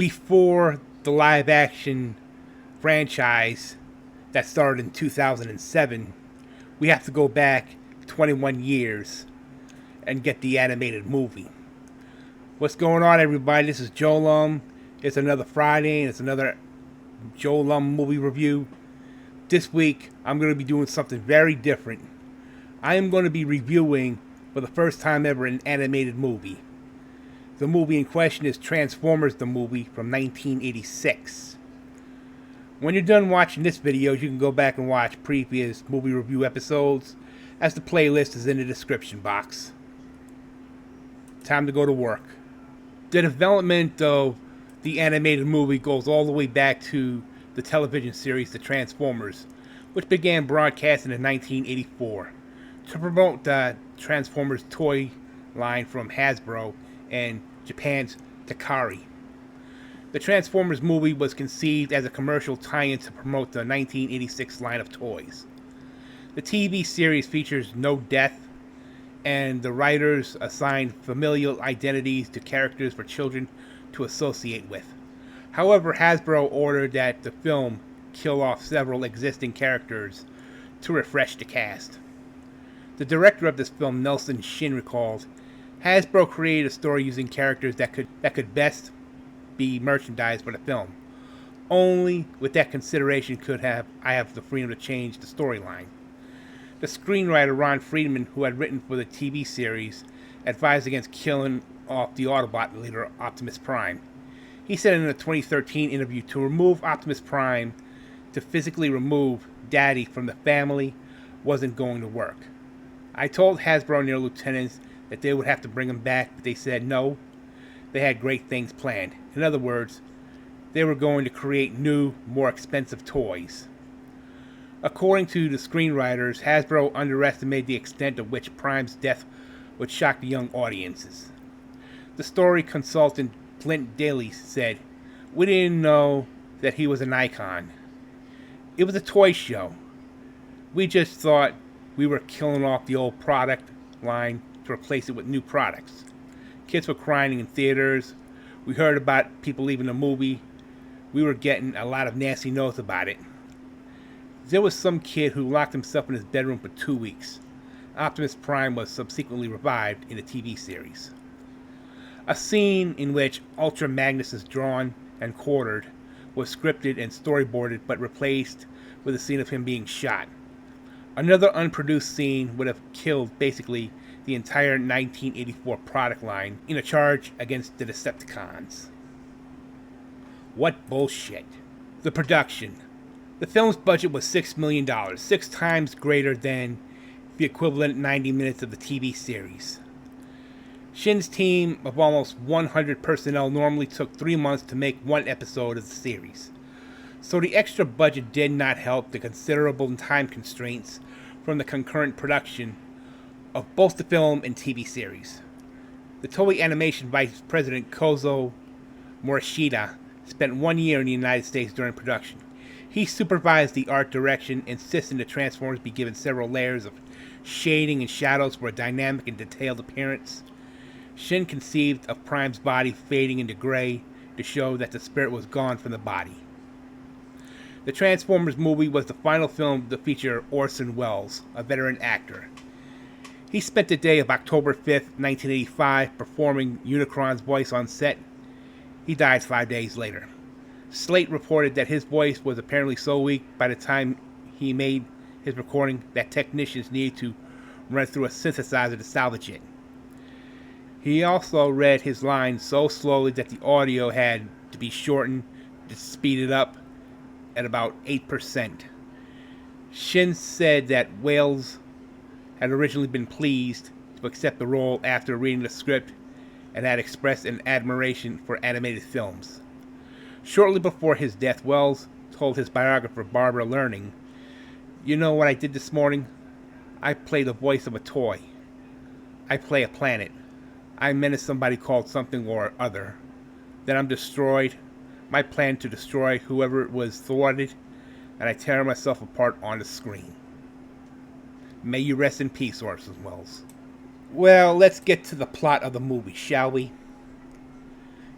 before the live action franchise that started in 2007, we have to go back 21 years and get the animated movie. What's going on, everybody? This is Joe Lum. It's another Friday, and it's another Joe Lum movie review. This week, I'm going to be doing something very different. I am going to be reviewing, for the first time ever, an animated movie. The movie in question is Transformers the movie from 1986. When you're done watching this video, you can go back and watch previous movie review episodes, as the playlist is in the description box. Time to go to work. The development of the animated movie goes all the way back to the television series The Transformers, which began broadcasting in 1984 to promote the Transformers toy line from Hasbro and Japan's Takara. The Transformers movie was conceived as a commercial tie-in to promote the 1986 line of toys. The TV series features no death, and the writers assigned familial identities to characters for children to associate with. However, Hasbro ordered that the film kill off several existing characters to refresh the cast. The director of this film, Nelson Shin, recalled, Hasbro created a story using characters that could best be merchandised for the film. Only with that consideration could I have the freedom to change the storyline. The screenwriter Ron Friedman, who had written for the TV series, advised against killing off the Autobot leader Optimus Prime. He said in a 2013 interview to remove Optimus Prime, to physically remove Daddy from the family, wasn't going to work. I told Hasbro and their lieutenants that they would have to bring him back, but they said no. They had great things planned. In other words, they were going to create new, more expensive toys. According to the screenwriters, Hasbro underestimated the extent of which Prime's death would shock the young audiences. The story consultant Clint Daly said, "We didn't know that he was an icon. It was a toy show. We just thought we were killing off the old product line to replace it with new products. Kids were crying in theaters. We heard about people leaving the movie. We were getting a lot of nasty notes about it. There was some kid who locked himself in his bedroom for 2 weeks. Optimus Prime was subsequently revived in the TV series." A scene in which Ultra Magnus is drawn and quartered was scripted and storyboarded, but replaced with a scene of him being shot. Another unproduced scene would have killed basically the entire 1984 product line in a charge against the Decepticons. What bullshit. The production. The film's budget was $6 million, 6 times greater than the equivalent 90 minutes of the TV series. Shin's team of almost 100 personnel normally took 3 months to make one episode of the series, so the extra budget did not help the considerable time constraints from the concurrent production of both the film and TV series. The Toei Animation Vice President Kozo Morishita spent 1 year in the United States during production. He supervised the art direction, insisting the Transformers be given several layers of shading and shadows for a dynamic and detailed appearance. Shin conceived of Prime's body fading into gray to show that the spirit was gone from the body. The Transformers movie was the final film to feature Orson Welles, a veteran actor. He spent the day of October 5th, 1985, performing Unicron's voice on set. He died 5 days later. Slate reported that his voice was apparently so weak by the time he made his recording that technicians needed to run through a synthesizer to salvage it. He also read his lines so slowly that the audio had to be shortened to speed it up at about 8%. Shin said that Wales had originally been pleased to accept the role after reading the script and had expressed an admiration for animated films. Shortly before his death, Welles told his biographer Barbara Learning, "You know what I did this morning? I played the voice of a toy. I play a planet. I menace somebody called something or other. Then I'm destroyed. My plan to destroy whoever it was thwarted, and I tear myself apart on the screen." May you rest in peace, Orson Welles. Well, let's get to the plot of the movie, shall we?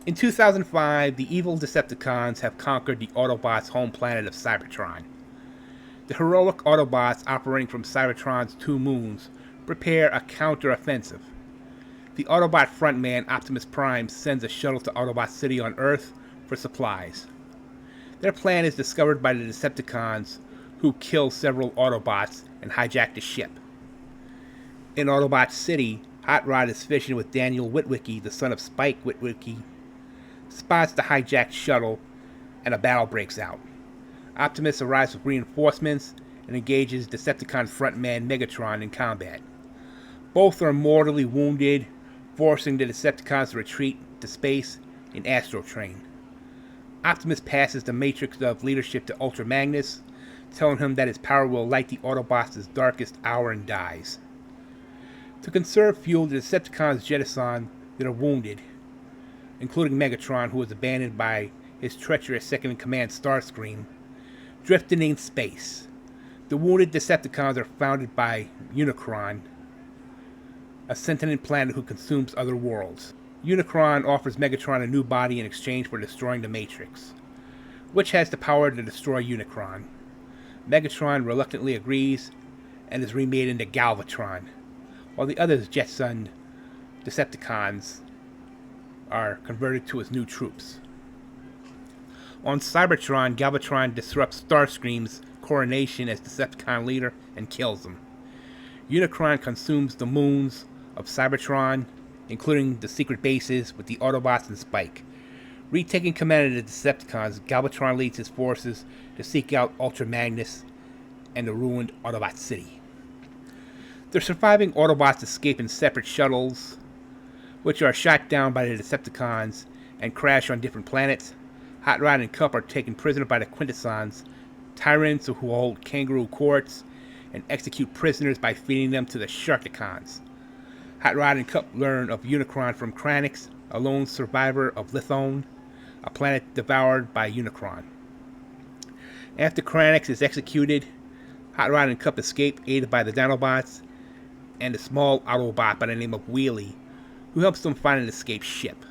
In 2005, the evil Decepticons have conquered the Autobots' home planet of Cybertron. The heroic Autobots operating from Cybertron's 2 moons prepare a counter-offensive. The Autobot frontman Optimus Prime sends a shuttle to Autobot City on Earth for supplies. Their plan is discovered by the Decepticons, who kill several Autobots and hijack the ship. In Autobot City, Hot Rod is fishing with Daniel Witwicky, the son of Spike Witwicky, spots the hijacked shuttle, and a battle breaks out. Optimus arrives with reinforcements and engages Decepticon frontman Megatron in combat. Both are mortally wounded, forcing the Decepticons to retreat to space in Astro Train. Optimus passes the matrix of leadership to Ultra Magnus, telling him that his power will light the Autobots' darkest hour, and dies. To conserve fuel, the Decepticons jettison that are wounded, including Megatron, who was abandoned by his treacherous second-in-command Starscream, drifting in space. The wounded Decepticons are founded by Unicron, a sentient planet who consumes other worlds. Unicron offers Megatron a new body in exchange for destroying the Matrix, which has the power to destroy Unicron. Megatron reluctantly agrees and is remade into Galvatron, while the other jettisoned Decepticons are converted to his new troops. On Cybertron, Galvatron disrupts Starscream's coronation as Decepticon leader and kills him. Unicron consumes the moons of Cybertron, including the secret bases with the Autobots and Spike. Retaking command of the Decepticons, Galvatron leads his forces to seek out Ultra Magnus and the ruined Autobot City. The surviving Autobots escape in separate shuttles, which are shot down by the Decepticons and crash on different planets. Hot Rod and Kup are taken prisoner by the Quintessons, tyrants who hold kangaroo courts and execute prisoners by feeding them to the Sharkticons. Hot Rod and Kup learn of Unicron from Kranix, a lone survivor of Lithone, a planet devoured by Unicron. After Kranix is executed, Hot Rod and Kup escape, aided by the Dinobots and a small Autobot by the name of Wheelie, who helps them find an escaped ship.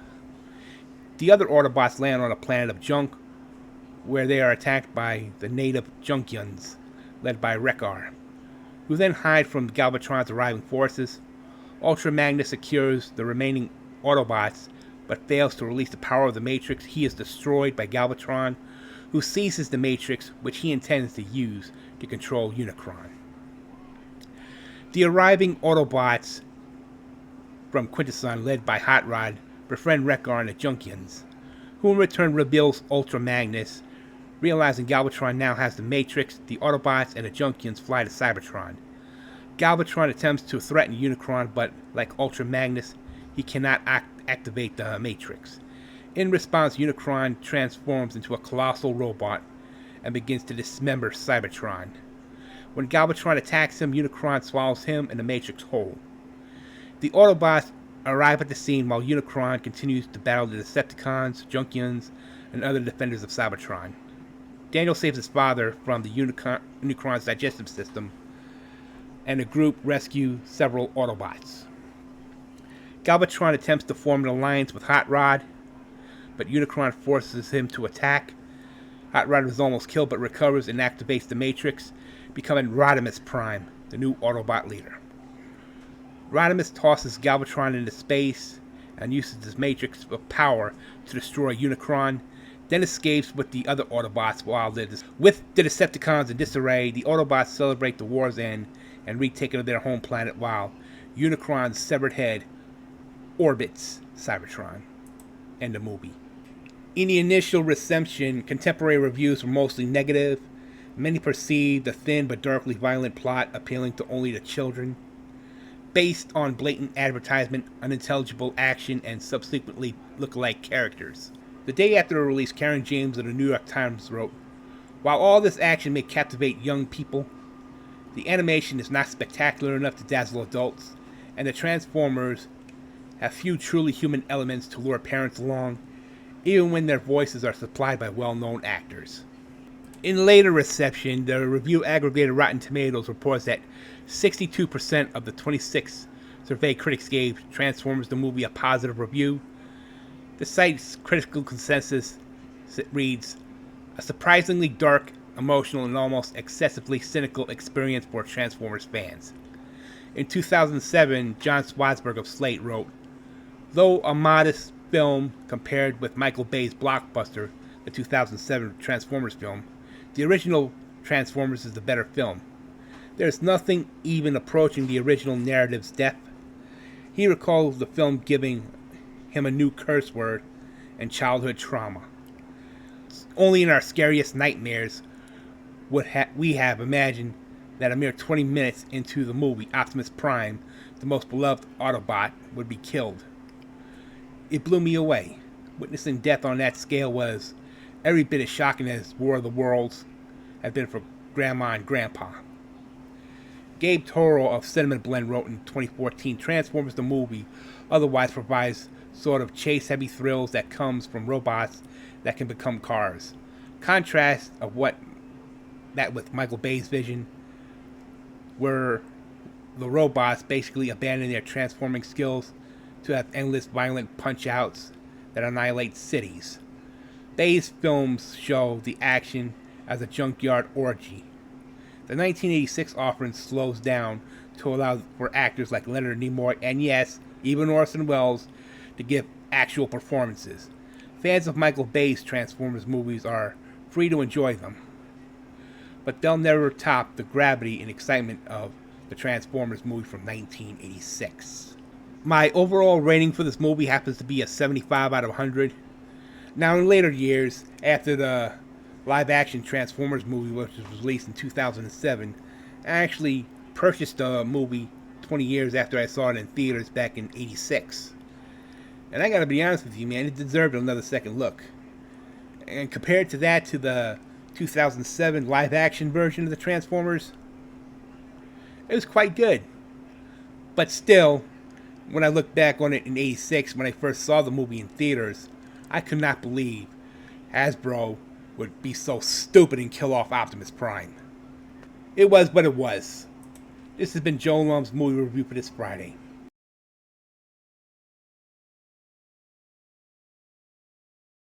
The other Autobots land on a planet of junk, where they are attacked by the native Junkions, led by Wreck-Ar, who then hide from Galvatron's arriving forces. Ultra Magnus secures the remaining Autobots, but fails to release the power of the Matrix. He is destroyed by Galvatron, who seizes the Matrix, which he intends to use to control Unicron. The arriving Autobots from Quintesson, led by Hot Rod, befriend Wreck-Ar and the Junkions, who in return reveals Ultra Magnus. Realizing Galvatron now has the Matrix, the Autobots and the Junkions fly to Cybertron. Galvatron attempts to threaten Unicron, but like Ultra Magnus, he cannot activate the Matrix. In response, Unicron transforms into a colossal robot and begins to dismember Cybertron. When Galvatron attacks him, Unicron swallows him and the Matrix whole. The Autobots arrive at the scene while Unicron continues to battle the Decepticons, Junkions, and other defenders of Cybertron. Daniel saves his father from the Unicron's digestive system, and the group rescue several Autobots. Galvatron attempts to form an alliance with Hot Rod, but Unicron forces him to attack. Hot Rod is almost killed but recovers and activates the Matrix, becoming Rodimus Prime, the new Autobot leader. Rodimus tosses Galvatron into space and uses his Matrix of power to destroy Unicron, then escapes with the other Autobots. With the Decepticons in disarray, the Autobots celebrate the war's end and retake their home planet while Unicron's severed head orbits Cybertron. End of movie. In the initial reception, contemporary reviews were mostly negative. Many perceived the thin but darkly violent plot appealing to only the children, based on blatant advertisement, unintelligible action, and subsequently look-alike characters. The day after the release, Karen James of the New York Times wrote, "While all this action may captivate young people, the animation is not spectacular enough to dazzle adults, and the Transformers have few truly human elements to lure parents along, even when their voices are supplied by well-known actors." In later reception, the review aggregator Rotten Tomatoes reports that 62% of the 26 surveyed critics gave Transformers the movie a positive review. The site's critical consensus reads, a surprisingly dark, emotional, and almost excessively cynical experience for Transformers fans. In 2007, John Swartzberg of Slate wrote, though a modest film compared with Michael Bay's blockbuster, the 2007 Transformers film, the original Transformers is the better film. There's nothing even approaching the original narrative's depth. He recalls the film giving him a new curse word and childhood trauma. Only in our scariest nightmares would we have imagined that a mere 20 minutes into the movie, Optimus Prime, the most beloved Autobot, would be killed. It blew me away. Witnessing death on that scale was every bit as shocking as War of the Worlds had been for Grandma and Grandpa. Gabe Toro of Cinnamon Blend wrote in 2014, Transformers the movie otherwise provides sort of chase-heavy thrills that comes from robots that can become cars. Contrast of that with Michael Bay's vision, where the robots basically abandon their transforming skills to have endless violent punch-outs that annihilate cities. Bay's films show the action as a junkyard orgy. The 1986 offering slows down to allow for actors like Leonard Nimoy and, yes, even Orson Welles to give actual performances. Fans of Michael Bay's Transformers movies are free to enjoy them, but they'll never top the gravity and excitement of the Transformers movie from 1986. My overall rating for this movie happens to be a 75 out of 100. Now, in later years, after the live-action Transformers movie, which was released in 2007, I actually purchased the movie 20 years after I saw it in theaters back in 86. And I gotta be honest with you, man, it deserved another second look. And compared to that, to the 2007 live-action version of the Transformers, it was quite good. But still, when I look back on it in 86, when I first saw the movie in theaters, I could not believe Hasbro would be so stupid and kill off Optimus Prime. It was what it was. This has been Joe Lum's movie review for this Friday.